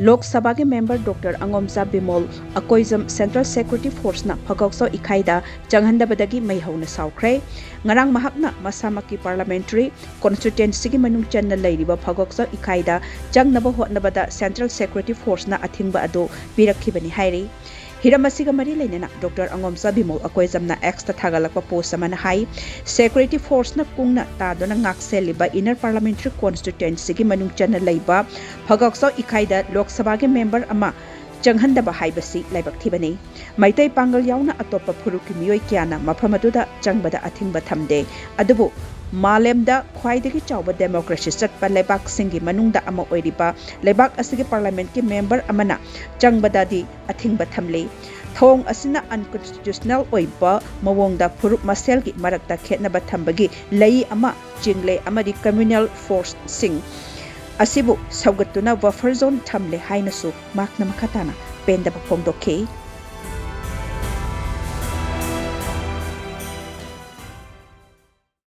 Lok Sabha के member Dr. Angomcha Bimol Akoijam Central Security Force na Phougakchao Ikhai Da Changhandaba Dagi HOUNA Shaokhre ngarang mahakna masamaki parliamentary constituency gi manung channa leiriba Phougakchao Ikhai Da changnaba hotnabada Central Security Force na athingba ado pirakhibani hairi Hiramasiga mari lainana Dr. Angomcha Bimol Akoijam na ex ta thagalakpa post amana hai Security Force na kungna tadona ngakseliba inner parliamentary constituency gi manung channa leiba Phougakchao Ikhai Da Lok Sabha ge member ama Changhandaba haibasi laibak thibani maitai pangal yauna atopa phurukki miyoi kyana mafam aduda changbada athingba thamde adubu Malemda khwaidagi chawba democracy chatpa lebak singi manungda ama oiriba lebak asigi parliament ki member amana changbada di athingba thamle thong asina unconstitutional oiba mawongda phurup masel gi marakta khetnaba thambagi lei ama jingle amadi communal force sing asibu saugatuna buffer zone thamle hainasu makna makatana pendaba phongdokhe